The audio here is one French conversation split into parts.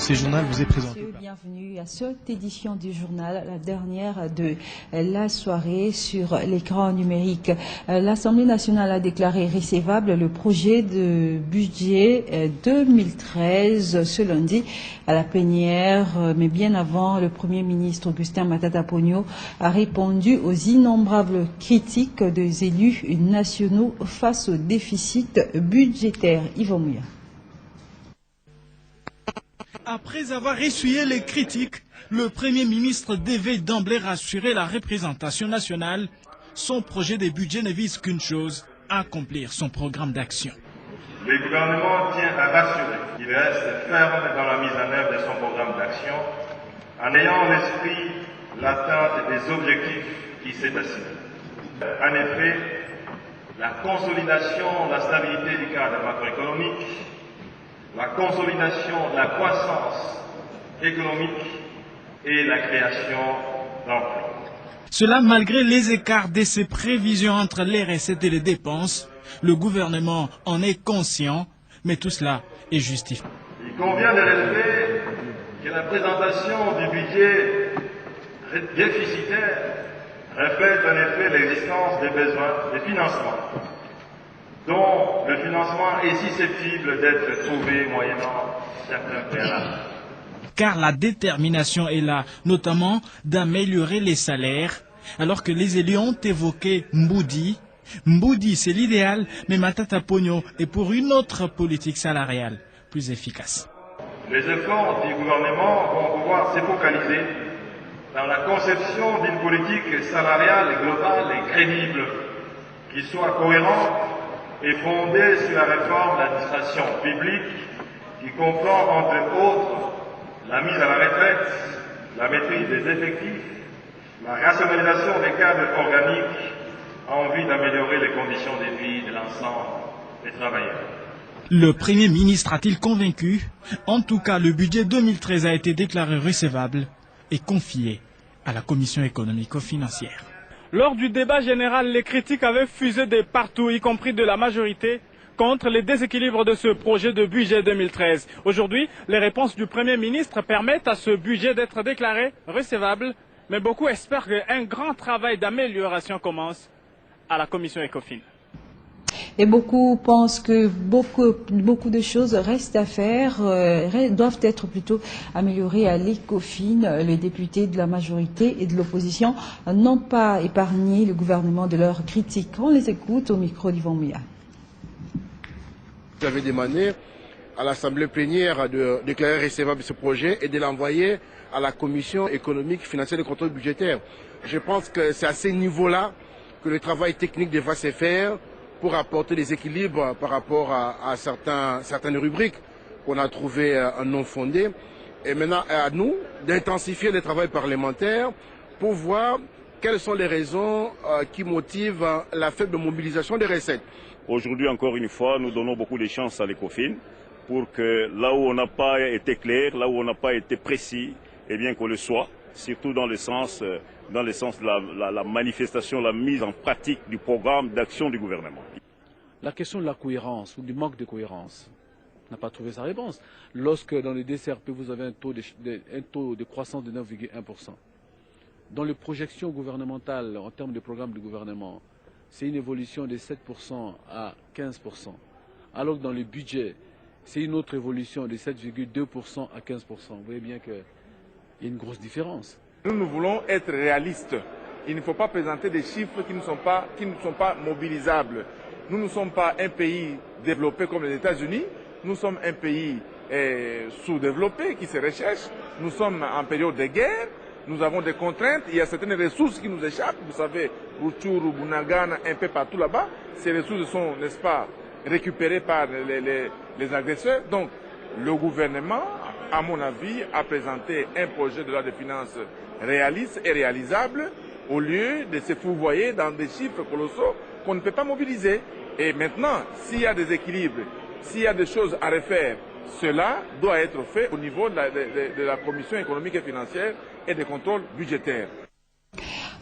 Ce journal vous est présenté. Bienvenue à cette édition du journal, la dernière de la soirée sur l'écran numérique. L'Assemblée nationale a déclaré recevable le projet de budget 2013 ce lundi à la plénière, mais bien avant, le Premier ministre Augustin Matata Ponyo a répondu aux innombrables critiques des élus nationaux face au déficit budgétaire. Yvon Mouya. Après avoir essuyé les critiques, le Premier ministre devait d'emblée rassurer la représentation nationale. Son projet de budget ne vise qu'une chose, accomplir son programme d'action. Le gouvernement tient à rassurer qu'il reste ferme dans la mise en œuvre de son programme d'action, en ayant à l'esprit l'atteinte des objectifs qui s'est assigné. En effet, la consolidation de la stabilité du cadre macroéconomique, la consolidation de la croissance économique et la création d'emplois. Cela malgré les écarts de ses prévisions entre les recettes et les dépenses. Le gouvernement en est conscient, mais tout cela est justifié. Il convient de relever que la présentation du budget déficitaire reflète en effet l'existence des besoins de financement, dont le financement est susceptible d'être trouvé moyennant certains préalables. Car la détermination est là, notamment d'améliorer les salaires, alors que les élus ont évoqué Mboudi. Mboudi, c'est l'idéal, mais Matata Ponyo est pour une autre politique salariale plus efficace. Les efforts du gouvernement vont pouvoir se focaliser dans la conception d'une politique salariale globale et crédible, qui soit cohérente et fondée sur la réforme de l'administration publique, qui comprend entre autres la mise à la retraite, la maîtrise des effectifs, la rationalisation des cadres organiques en vue d'améliorer les conditions de vie de l'ensemble des travailleurs. Le Premier ministre a-t-il convaincu? En tout cas, le budget 2013 a été déclaré recevable et confié à la Commission économico-financière. Lors du débat général, les critiques avaient fusé de partout, y compris de la majorité, contre les déséquilibres de ce projet de budget 2013. Aujourd'hui, les réponses du Premier ministre permettent à ce budget d'être déclaré recevable, mais beaucoup espèrent qu'un grand travail d'amélioration commence à la Commission ECOFIN. Et beaucoup pensent que beaucoup de choses restent à faire, doivent être plutôt améliorées à l'ECOFIN. Les députés de la majorité et de l'opposition n'ont pas épargné le gouvernement de leurs critiques. On les écoute au micro d'Yvon Mouya. J'avais demandé à l'Assemblée plénière de déclarer recevable ce projet et de l'envoyer à la Commission économique, financière et de contrôle budgétaire. Je pense que c'est à ce niveau-là que le travail technique devra se faire pour apporter des équilibres par rapport à certaines rubriques qu'on a trouvées non fondées. Et maintenant, à nous d'intensifier le travail parlementaire pour voir quelles sont les raisons qui motivent la faible mobilisation des recettes. Aujourd'hui, encore une fois, nous donnons beaucoup de chance à l'ECOFIN pour que là où on n'a pas été clair, là où on n'a pas été précis, eh bien qu'on le soit, surtout dans le sens de la manifestation, la mise en pratique du programme d'action du gouvernement. La question de la cohérence ou du manque de cohérence n'a pas trouvé sa réponse. Lorsque dans le DCRP, vous avez un taux de croissance de 9,1%, dans les projections gouvernementales en termes de programme du gouvernement, c'est une évolution de 7% à 15%. Alors que dans le budget, c'est une autre évolution de 7,2% à 15%. Vous voyez bien qu'il y a une grosse différence. Nous voulons être réalistes. Il ne faut pas présenter des chiffres qui ne sont pas mobilisables. Nous ne sommes pas un pays développé comme les États-Unis. Nous sommes un pays sous-développé qui se recherche. Nous sommes en période de guerre. Nous avons des contraintes. Il y a certaines ressources qui nous échappent. Vous savez, Rutshuru, Bunagana, un peu partout là-bas. Ces ressources sont, n'est-ce pas, récupérées par les agresseurs. Donc, le gouvernement, à mon avis, a présenté un projet de loi de finances réaliste et réalisable au lieu de se fourvoyer dans des chiffres colossaux qu'on ne peut pas mobiliser. Et maintenant, s'il y a des équilibres, s'il y a des choses à refaire, cela doit être fait au niveau de la Commission économique et financière et des contrôles budgétaires.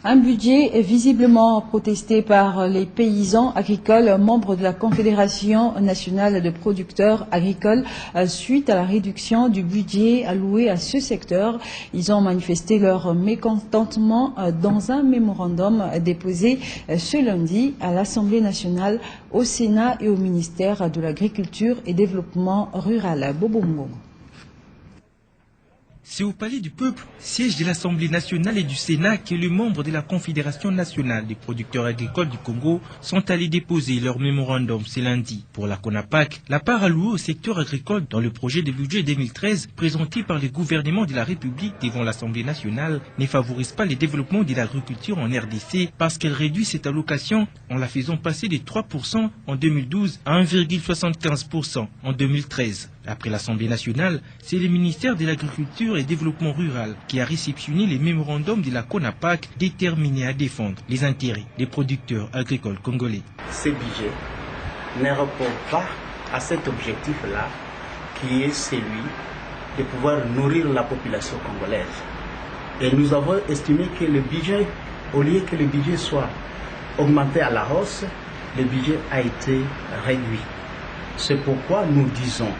Un budget visiblement protesté par les paysans agricoles membres de la Confédération nationale de producteurs agricoles suite à la réduction du budget alloué à ce secteur. Ils ont manifesté leur mécontentement dans un mémorandum déposé ce lundi à l'Assemblée nationale, au Sénat et au ministère de l'Agriculture et Développement rural. Bobongo. C'est au Palais du Peuple, siège de l'Assemblée nationale et du Sénat, que les membres de la Confédération nationale des producteurs agricoles du Congo sont allés déposer leur mémorandum ce lundi. Pour la CONAPAC, la part allouée au secteur agricole dans le projet de budget 2013 présenté par le gouvernement de la République devant l'Assemblée nationale ne favorise pas le développement de l'agriculture en RDC parce qu'elle réduit cette allocation en la faisant passer de 3% en 2012 à 1,75% en 2013. Après l'Assemblée nationale, c'est le ministère de l'Agriculture et Développement rural qui a réceptionné les mémorandums de la CONAPAC déterminés à défendre les intérêts des producteurs agricoles congolais. Ce budget ne répond pas à cet objectif-là qui est celui de pouvoir nourrir la population congolaise. Et nous avons estimé que le budget, au lieu que le budget soit augmenté à la hausse, le budget a été réduit. C'est pourquoi nous disons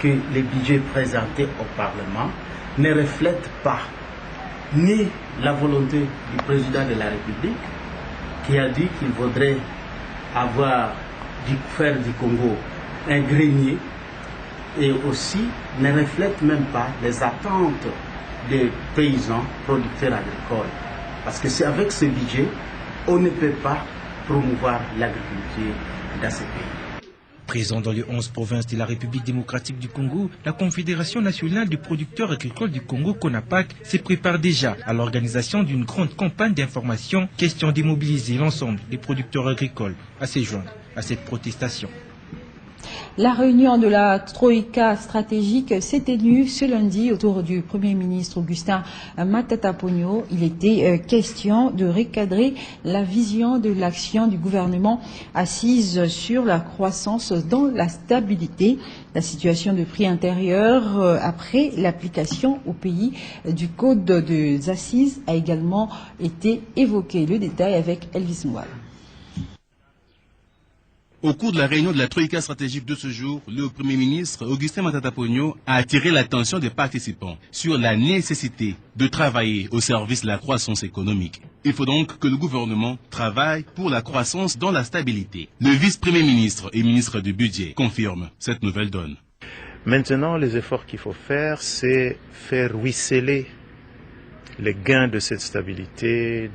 que le budget présenté au Parlement ne reflète pas ni la volonté du président de la République qui a dit qu'il voudrait faire du Congo un grenier, et aussi ne reflète même pas les attentes des paysans producteurs agricoles. Parce que c'est avec ce budget, on ne peut pas promouvoir l'agriculture dans ce pays. Présent dans les 11 provinces de la République démocratique du Congo, la Confédération nationale des producteurs agricoles du Congo, CONAPAC, se prépare déjà à l'organisation d'une grande campagne d'information, question de mobiliser l'ensemble des producteurs agricoles à se joindre à cette protestation. La réunion de la Troïka stratégique s'est tenue ce lundi autour du Premier ministre Augustin Matata Ponyo. Il était question de recadrer la vision de l'action du gouvernement assise sur la croissance dans la stabilité. La situation de prix intérieur après l'application au pays du code des assises a également été évoquée. Le détail avec Elvis Mwal. Au cours de la réunion de la Troïka stratégique de ce jour, le Premier ministre Augustin Matata Ponyo a attiré l'attention des participants sur la nécessité de travailler au service de la croissance économique. Il faut donc que le gouvernement travaille pour la croissance dans la stabilité. Le vice-premier ministre et ministre du budget confirme cette nouvelle donne. Maintenant, les efforts qu'il faut faire, c'est faire ruisseler les gains de cette stabilité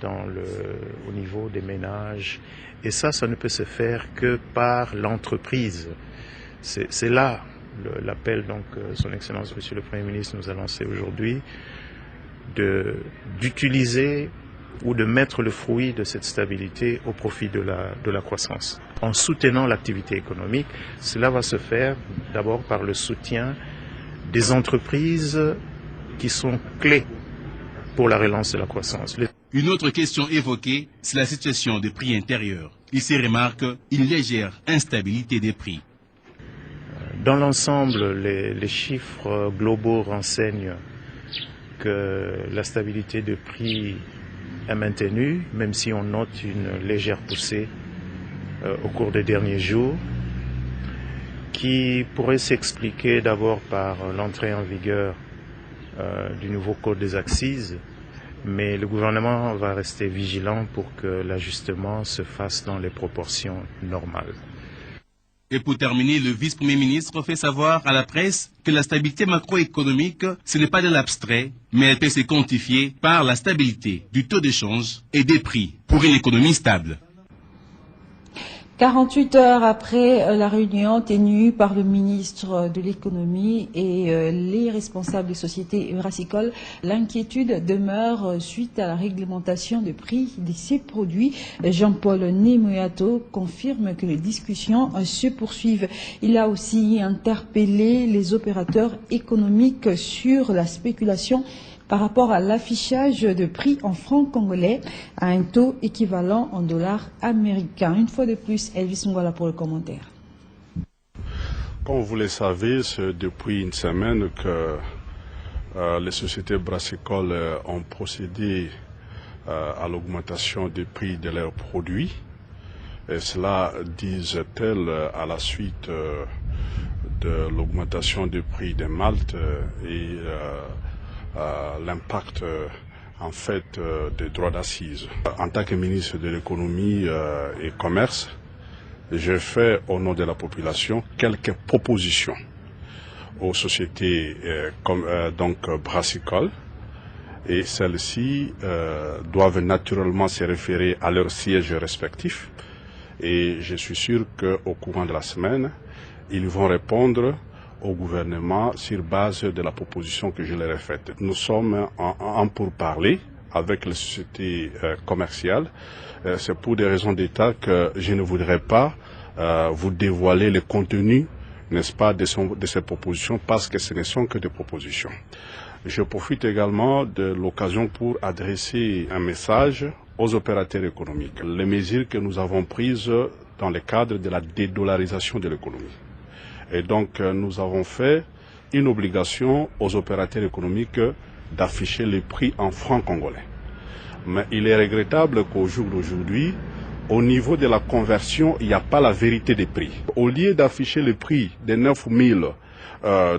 au niveau des ménages. Et ça ne peut se faire que par l'entreprise. C'est là l'appel, donc, son Excellence, Monsieur le Premier ministre, nous a lancé aujourd'hui, d'utiliser ou de mettre le fruit de cette stabilité au profit de la croissance. En soutenant l'activité économique, cela va se faire d'abord par le soutien des entreprises qui sont clés pour la relance de la croissance. Une autre question évoquée, c'est la situation des prix intérieurs. Il se remarque une légère instabilité des prix. Dans l'ensemble, les chiffres globaux renseignent que la stabilité des prix est maintenue, même si on note une légère poussée au cours des derniers jours, qui pourrait s'expliquer d'abord par l'entrée en vigueur du nouveau code des assises, mais le gouvernement va rester vigilant pour que l'ajustement se fasse dans les proportions normales. Et pour terminer, le vice-premier ministre fait savoir à la presse que la stabilité macroéconomique, ce n'est pas de l'abstrait, mais elle peut se quantifier par la stabilité du taux d'échange et des prix pour une économie stable. 48 heures après la réunion tenue par le ministre de l'économie et les responsables des sociétés brassicoles, l'inquiétude demeure suite à la réglementation des prix de ces produits. Jean-Paul Nemoyato confirme que les discussions se poursuivent. Il a aussi interpellé les opérateurs économiques sur la spéculation par rapport à l'affichage de prix en francs congolais à un taux équivalent en dollars américains. Une fois de plus, Elvis Ngwala pour le commentaire. Comme vous le savez, c'est depuis une semaine que les sociétés brassicoles ont procédé à l'augmentation des prix de leurs produits. Et cela, disent-elles, à la suite de l'augmentation des prix des maltes et l'impact en fait des droits d'assises. En tant que ministre de l'économie et commerce, j'ai fait au nom de la population quelques propositions aux sociétés brassicoles, et celles-ci doivent naturellement se référer à leurs sièges respectifs, et je suis sûr qu'au courant de la semaine, ils vont répondre au gouvernement sur base de la proposition que je leur ai faite. Nous sommes en pourparlers avec les sociétés commerciales. C'est pour des raisons d'État que je ne voudrais pas vous dévoiler le contenu, n'est-ce pas, de ces propositions, parce que ce ne sont que des propositions. Je profite également de l'occasion pour adresser un message aux opérateurs économiques. Les mesures que nous avons prises dans le cadre de la dédollarisation de l'économie. Et donc, nous avons fait une obligation aux opérateurs économiques d'afficher les prix en francs congolais. Mais il est regrettable qu'au jour d'aujourd'hui, au niveau de la conversion, il n'y a pas la vérité des prix. Au lieu d'afficher le prix de 9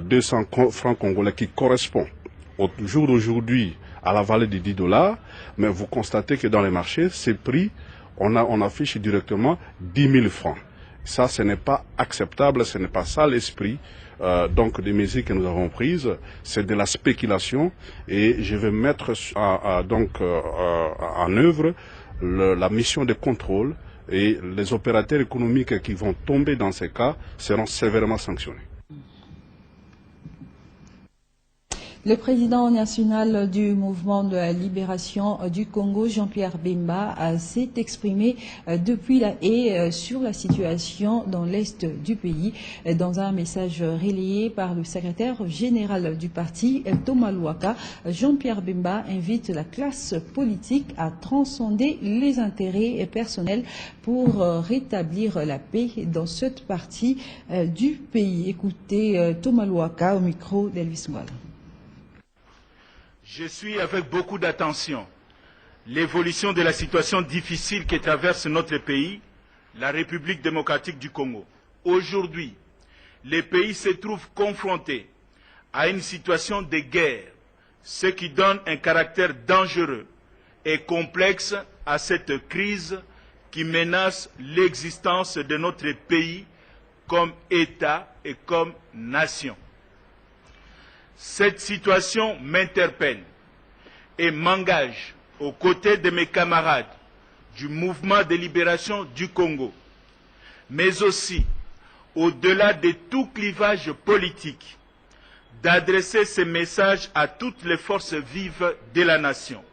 200 francs congolais qui correspond au jour d'aujourd'hui à la valeur de $10, mais vous constatez que dans les marchés, ces prix, on affiche directement 10 000 francs. Ça, ce n'est pas acceptable, ce n'est pas ça l'esprit. Donc, des mesures que nous avons prises, c'est de la spéculation, et je vais mettre en œuvre la mission de contrôle, et les opérateurs économiques qui vont tomber dans ces cas seront sévèrement sanctionnés. Le président national du mouvement de la libération du Congo, Jean-Pierre Bemba, s'est exprimé depuis la haie sur la situation dans l'est du pays. Dans un message relayé par le secrétaire général du parti, Thomas Louaka, Jean-Pierre Bemba invite la classe politique à transcender les intérêts personnels pour rétablir la paix dans cette partie du pays. Écoutez Thomas Louaka au micro d'Elvis Mwala. Je suis avec beaucoup d'attention l'évolution de la situation difficile que traverse notre pays, la République démocratique du Congo. Aujourd'hui, le pays se trouve confronté à une situation de guerre, ce qui donne un caractère dangereux et complexe à cette crise qui menace l'existence de notre pays comme État et comme nation. Cette situation m'interpelle et m'engage aux côtés de mes camarades du mouvement de libération du Congo, mais aussi, au-delà de tout clivage politique, d'adresser ce message à toutes les forces vives de la nation.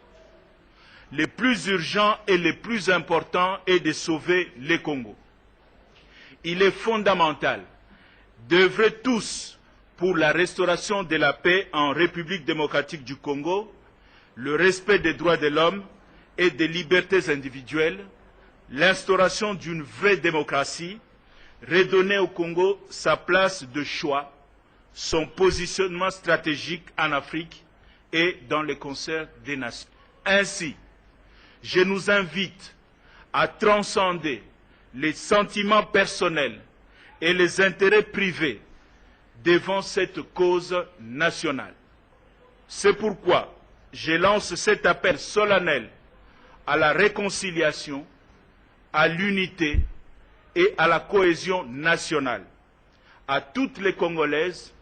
Le plus urgent et le plus important est de sauver le Congo. Il est fondamental d'œuvrer tous pour la restauration de la paix en République démocratique du Congo, le respect des droits de l'homme et des libertés individuelles, l'instauration d'une vraie démocratie, redonner au Congo sa place de choix, son positionnement stratégique en Afrique et dans le concert des nations. Ainsi, je nous invite à transcender les sentiments personnels et les intérêts privés devant cette cause nationale. C'est pourquoi je lance cet appel solennel à la réconciliation, à l'unité et à la cohésion nationale, à toutes les Congolaises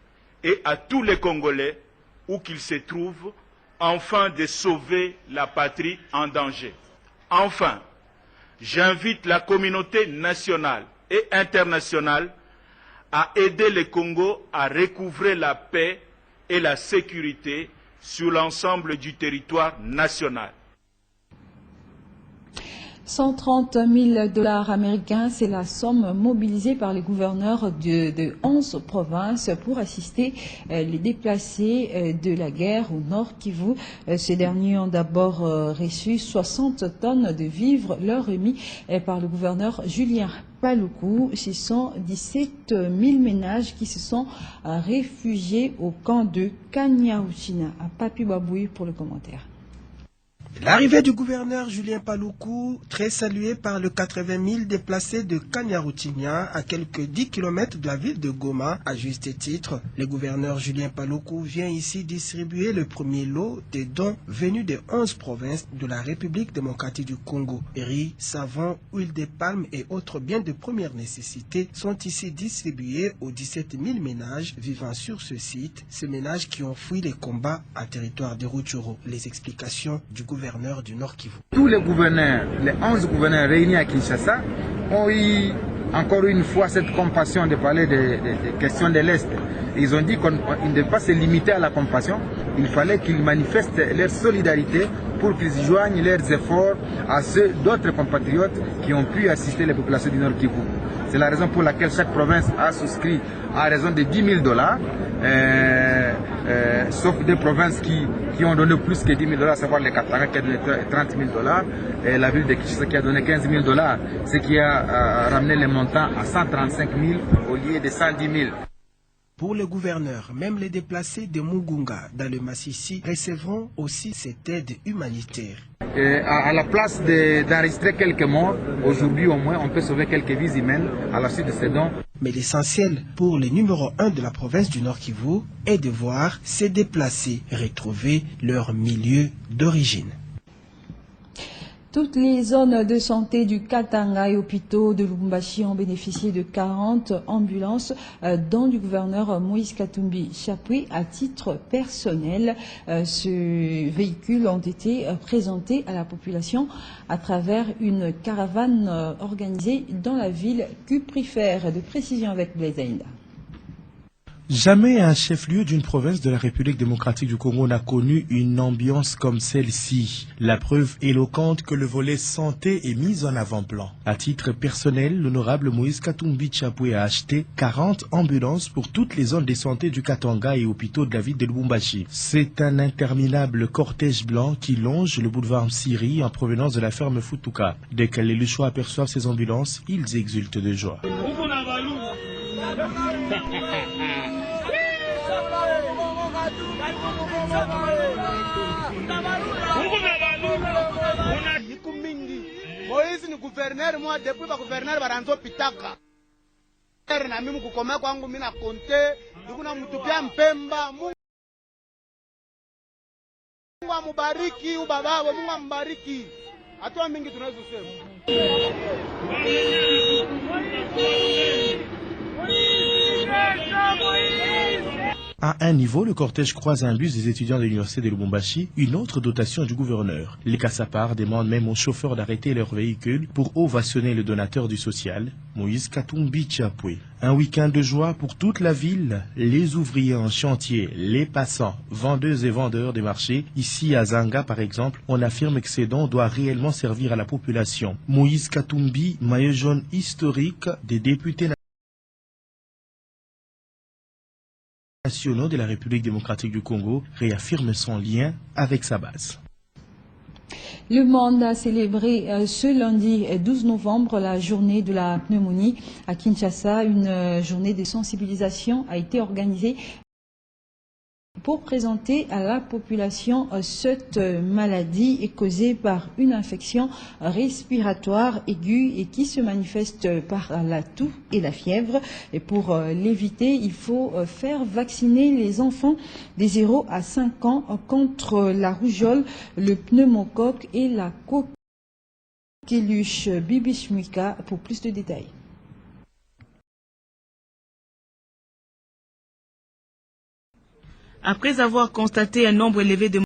et à tous les Congolais où qu'ils se trouvent, afin de sauver la patrie en danger. Enfin, j'invite la communauté nationale et internationale à aider le Congo à recouvrer la paix et la sécurité sur l'ensemble du territoire national. 130 000 $ américains, c'est la somme mobilisée par les gouverneurs de 11 provinces pour assister les déplacés de la guerre au Nord Kivu. Ces derniers ont d'abord reçu 60 tonnes de vivres, leur remis par le gouverneur Julien Paluku. Ce sont 17 000 ménages qui se sont réfugiés au camp de Kanyaouchina. À Papi Baboui pour le commentaire. L'arrivée du gouverneur Julien Paluku, très salué par le 80 000 déplacés de Kanyarutigna, à quelques 10 km de la ville de Goma, à juste titre. Le gouverneur Julien Paluku vient ici distribuer le premier lot des dons venus des 11 provinces de la République démocratique du Congo. Riz, savon, huile de palme et autres biens de première nécessité sont ici distribués aux 17 000 ménages vivant sur ce site, ces ménages qui ont fui les combats à territoire de Rutshuru. Les explications du gouverneur du Nord Kivu. Tous les gouverneurs, les 11 gouverneurs réunis à Kinshasa, ont eu encore une fois cette compassion de parler des questions de l'Est. Ils ont dit qu'on ne devait pas se limiter à la compassion, il fallait qu'ils manifestent leur solidarité pour qu'ils joignent leurs efforts à ceux d'autres compatriotes qui ont pu assister les populations du Nord Kivu. C'est la raison pour laquelle chaque province a souscrit à raison de $10 000, sauf des provinces qui ont donné plus que $10 000, à savoir les Katanga qui a donné $30 000, et la ville de Kinshasa qui a donné $15 000, ce qui a ramené les montants à 135 000 au lieu de 110 000. Pour le gouverneur, même les déplacés de Mugunga dans le Massissi recevront aussi cette aide humanitaire. À la place d'enregistrer quelques morts, aujourd'hui au moins on peut sauver quelques vies humaines à la suite de ces dons. Mais l'essentiel pour le numéro 1 de la province du Nord Kivu est de voir ces déplacés retrouver leur milieu d'origine. Toutes les zones de santé du Katanga et hôpitaux de Lubumbashi ont bénéficié de 40 ambulances dont du gouverneur Moïse Katumbi Chapwe à titre personnel. Ces véhicules ont été présentés à la population à travers une caravane organisée dans la ville cuprifère. De précision avec Blaise Aïnda. Jamais un chef-lieu d'une province de la République démocratique du Congo n'a connu une ambiance comme celle-ci. La preuve éloquente que le volet santé est mis en avant-plan. À titre personnel, l'honorable Moïse Katumbi Chapwe a acheté 40 ambulances pour toutes les zones de santé du Katanga et hôpitaux de la ville de Lubumbashi. C'est un interminable cortège blanc qui longe le boulevard Msiri en provenance de la ferme Futuka. Dès que les Luchois aperçoivent ces ambulances, ils exultent de joie. Moïse ni gouverneur, moi depuis ba gouverneur baranzo pitaka. Na mimi kukoma kwangu mimi na konte, ndikuna mtupia mpemba. Mungu amubariki ubaba, Mungu ambariki. Hatua mingi tunaweza kusema. À un niveau, le cortège croise un bus des étudiants de l'université de Lubumbashi, une autre dotation du gouverneur. Les Kassapars demandent même aux chauffeurs d'arrêter leur véhicule pour ovationner le donateur du social, Moïse Katumbi Chapwe. Un week-end de joie pour toute la ville, les ouvriers en chantier, les passants, vendeuses et vendeurs des marchés. Ici à Zanga par exemple, on affirme que ces dons doivent réellement servir à la population. Moïse Katumbi, maillot jaune historique des députés nationaux de la République démocratique du Congo, réaffirme son lien avec sa base. Le monde a célébré ce lundi 12 novembre la journée de la pneumonie à Kinshasa. Une journée de sensibilisation a été organisée pour présenter à la population cette maladie est causée par une infection respiratoire aiguë et qui se manifeste par la toux et la fièvre. Et pour l'éviter, il faut faire vacciner les enfants des 0 à 5 ans contre la rougeole, le pneumocoque et la coqueluche. Bibi Shmika pour plus de détails. Après avoir constaté un nombre élevé de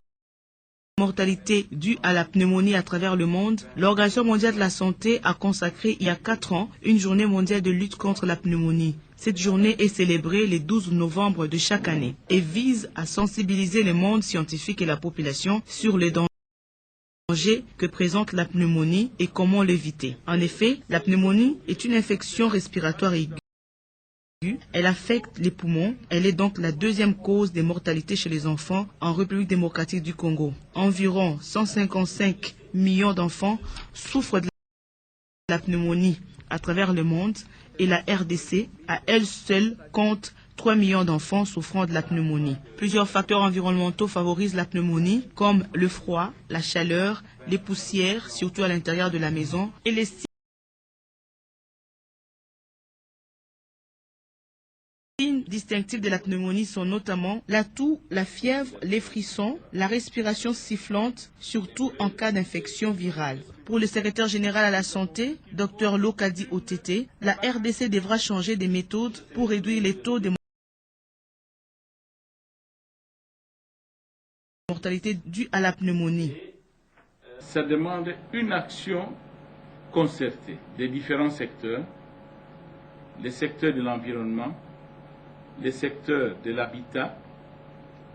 mortalité due à la pneumonie à travers le monde, l'Organisation mondiale de la santé a consacré il y a 4 ans une journée mondiale de lutte contre la pneumonie. Cette journée est célébrée le 12 novembre de chaque année et vise à sensibiliser le monde scientifique et la population sur les dangers que présente la pneumonie et comment l'éviter. En effet, la pneumonie est une infection respiratoire aiguë. Elle affecte les poumons. Elle est donc la deuxième cause des mortalités chez les enfants en République démocratique du Congo. Environ 155 millions d'enfants souffrent de la pneumonie à travers le monde et la RDC, à elle seule, compte 3 millions d'enfants souffrant de la pneumonie. Plusieurs facteurs environnementaux favorisent la pneumonie, comme le froid, la chaleur, les poussières, surtout à l'intérieur de la maison, et les signes distinctifs de la pneumonie sont notamment la toux, la fièvre, les frissons, la respiration sifflante, surtout en cas d'infection virale. Pour le secrétaire général à la santé, Dr Lokadi Otete, la RDC devra changer des méthodes pour réduire les taux de mortalité due à la pneumonie. Ça demande une action concertée des différents secteurs, les secteurs de l'environnement, les secteurs de l'habitat,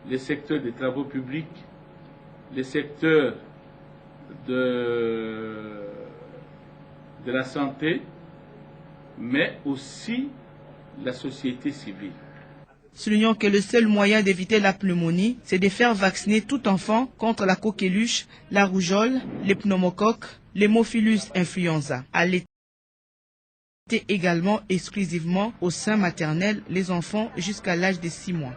les secteurs des travaux publics, les secteurs de la santé, mais aussi la société civile. Soulignons que le seul moyen d'éviter la pneumonie, c'est de faire vacciner tout enfant contre la coqueluche, la rougeole, les pneumocoques, l'hémophilus influenza. Allaiter également exclusivement au sein maternel les enfants jusqu'à l'âge de 6 mois.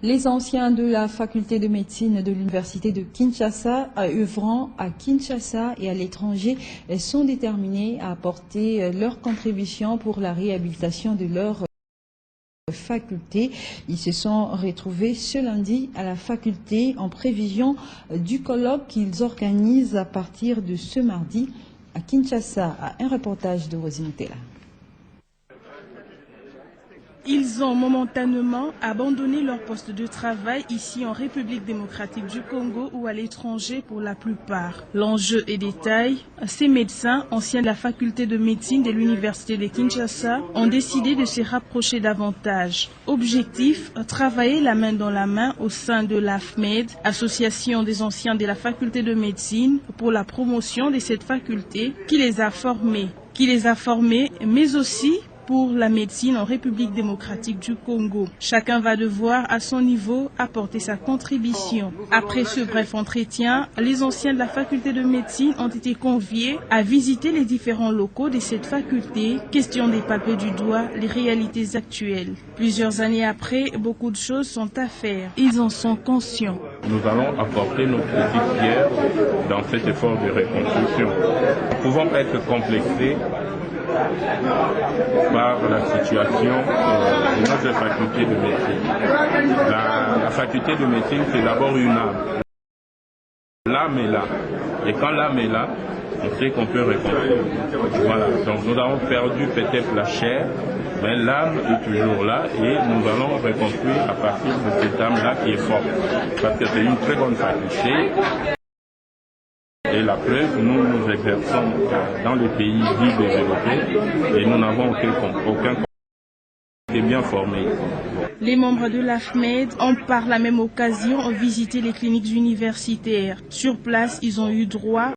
Les anciens de la faculté de médecine de l'université de Kinshasa, œuvrant à Kinshasa et à l'étranger, sont déterminés à apporter leur contribution pour la réhabilitation de leur faculté. Ils se sont retrouvés ce lundi à la faculté en prévision du colloque qu'ils organisent à partir de ce mardi à Kinshasa. Un reportage de Rosine Tella. Ils ont momentanément abandonné leur poste de travail ici en République démocratique du Congo ou à l'étranger pour la plupart. L'enjeu est détail. Ces médecins, anciens de la faculté de médecine de l'université de Kinshasa, ont décidé de se rapprocher davantage. Objectif, travailler la main dans la main au sein de l'AFMED, association des anciens de la faculté de médecine, pour la promotion de cette faculté qui les a formés, mais aussi pour la médecine en République démocratique du Congo. Chacun va devoir, à son niveau, apporter sa contribution. Après ce bref entretien, les anciens de la faculté de médecine ont été conviés à visiter les différents locaux de cette faculté, question de palper du doigt les réalités actuelles. Plusieurs années après, beaucoup de choses sont à faire. Ils en sont conscients. Nous allons apporter nos petites pierres dans cet effort de reconstruction. Nous pouvons être complexés par la situation de notre faculté de médecine. La faculté de médecine, c'est d'abord une âme. L'âme est là. Et quand l'âme est là, on sait qu'on peut reconstruire. Voilà. Donc nous avons perdu peut-être la chair, mais l'âme est toujours là et nous allons reconstruire à partir de cette âme-là qui est forte. Parce que c'est une très bonne faculté. Et la preuve, nous exerçons dans les pays dits développés et nous n'avons aucun qui est bien formé. Les membres de l'AFMED ont par la même occasion visité les cliniques universitaires. Sur place, ils ont eu droit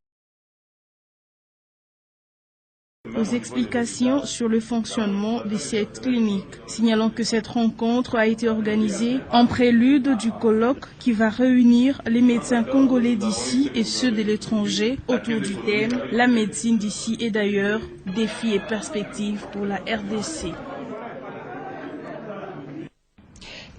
aux explications sur le fonctionnement de cette clinique. Signalons que cette rencontre a été organisée en prélude du colloque qui va réunir les médecins congolais d'ici et ceux de l'étranger autour du thème « La médecine d'ici et d'ailleurs, défis et perspectives pour la RDC ».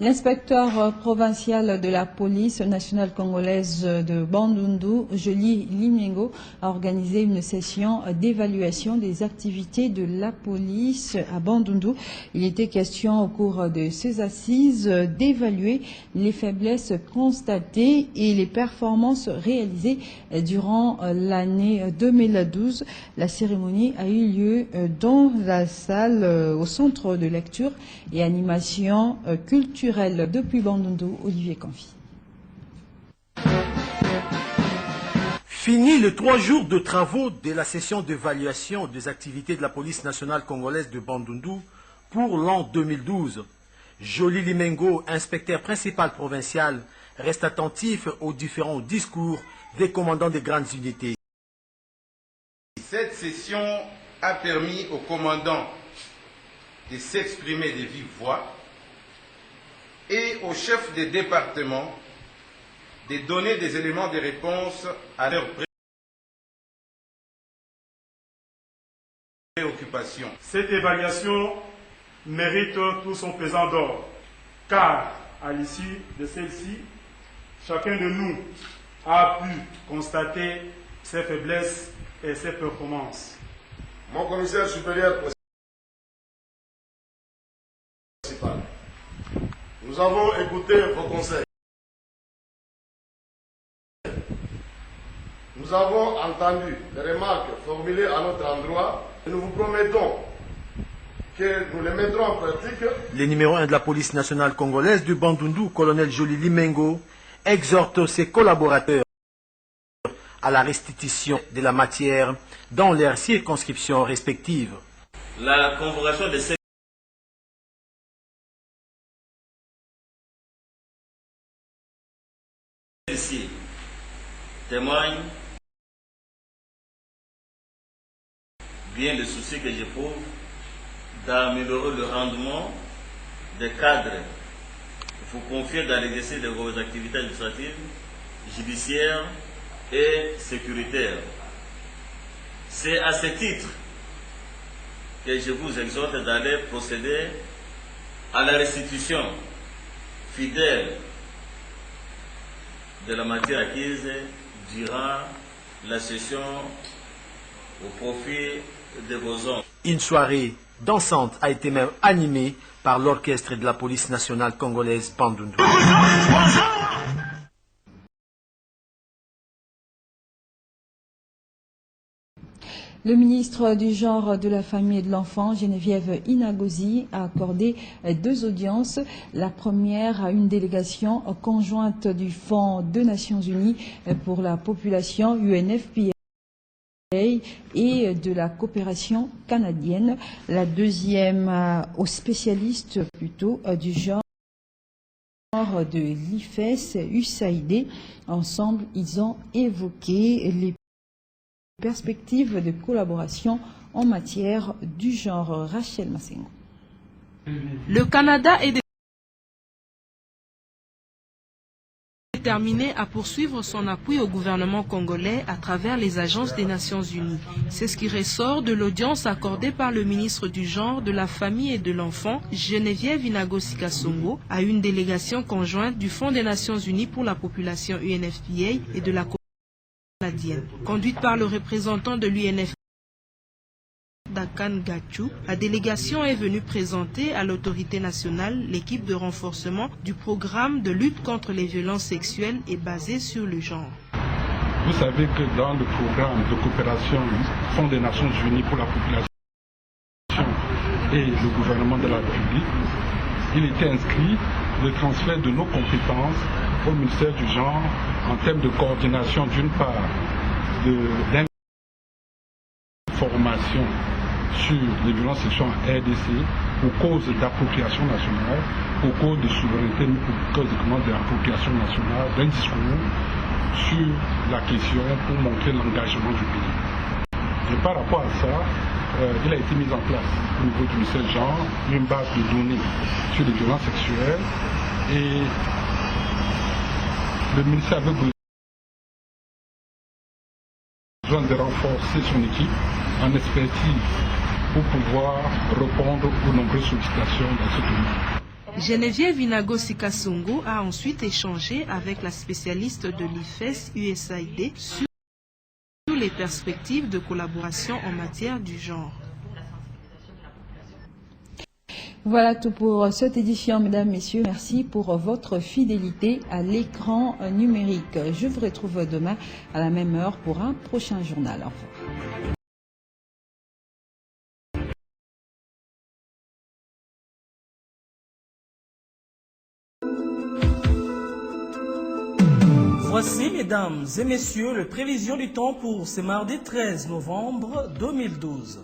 L'inspecteur provincial de la police nationale congolaise de Bandundu, Joly Limengo, a organisé une session d'évaluation des activités de la police à Bandundu. Il était question au cours de ces assises d'évaluer les faiblesses constatées et les performances réalisées durant l'année 2012. La cérémonie a eu lieu dans la salle au centre de lecture et animation culturelle. Depuis Bandundu, Olivier Canfi. Fini les 3 jours de travaux de la session d'évaluation des activités de la police nationale congolaise de Bandundu pour l'an 2012. Joly Limengo, inspecteur principal provincial, reste attentif aux différents discours des commandants des grandes unités. Cette session a permis aux commandants de s'exprimer de vive voix et aux chefs des départements de donner des éléments de réponse à leurs préoccupations. préoccupations. Cette évaluation mérite tout son pesant d'or, car à l'issue de celle-ci, chacun de nous a pu constater ses faiblesses et ses performances. Mon commissaire supérieur principal, nous avons écouté vos conseils. Nous avons entendu les remarques formulées à notre endroit et nous vous promettons que nous les mettrons en pratique. Le numéro 1 de la police nationale congolaise du Bandundu, colonel Joly Limengo, exhorte ses collaborateurs à la restitution de la matière dans leurs circonscriptions respectives. La convocation de celle-ci témoigne bien le souci que j'éprouve d'améliorer le rendement des cadres. Il faut confier dans l'exercice de vos activités administratives, judiciaires et sécuritaires. C'est à ce titre que je vous exhorte d'aller procéder à la restitution fidèle de la matière acquise durant la session au profit de vos hommes. Une soirée dansante a été même animée par l'orchestre de la police nationale congolaise Bandundu. Le ministre du Genre, de la Famille et de l'Enfant, Geneviève Inagozi, a accordé 2 audiences. La première à une délégation conjointe du Fonds des Nations Unies pour la population UNFPA et de la coopération canadienne. La deuxième aux spécialistes plutôt du genre de l'IFES, USAID. Ensemble, ils ont évoqué les perspectives de collaboration en matière du genre. Rachel Massengo. Le Canada est déterminé à poursuivre son appui au gouvernement congolais à travers les agences des Nations Unies. C'est ce qui ressort de l'audience accordée par le ministre du Genre, de la Famille et de l'Enfant, Geneviève Inagozi Kasongo, à une délégation conjointe du Fonds des Nations Unies pour la population UNFPA et de la canadienne. Conduite par le représentant de l'UNFPA, Dakan Gachou, la délégation est venue présenter à l'autorité nationale l'équipe de renforcement du programme de lutte contre les violences sexuelles et basé sur le genre. Vous savez que dans le programme de coopération Fonds des Nations Unies pour la population et le gouvernement de la République, il était inscrit le transfert de nos compétences au ministère du Genre en termes de coordination d'une part d'information sur les violences sexuelles en RDC aux causes d'appropriation nationale, aux causes de souveraineté, aux causes d'appropriation nationale, d'un discours sur la question pour montrer l'engagement du pays. Et par rapport à ça, il a été mis en place au niveau du ministère du Genre une base de données sur les violences sexuelles et le ministère avait besoin de renforcer son équipe en expertise pour pouvoir répondre aux nombreuses sollicitations dans ce domaine. Geneviève Inagozi Kasongo a ensuite échangé avec la spécialiste de l'IFES USAID sur les perspectives de collaboration en matière du genre. Voilà tout pour cette édition, mesdames, messieurs. Merci pour votre fidélité à l'écran numérique. Je vous retrouve demain à la même heure pour un prochain journal. Au revoir. Voici, mesdames et messieurs, les prévisions du temps pour ce mardi 13 novembre 2012.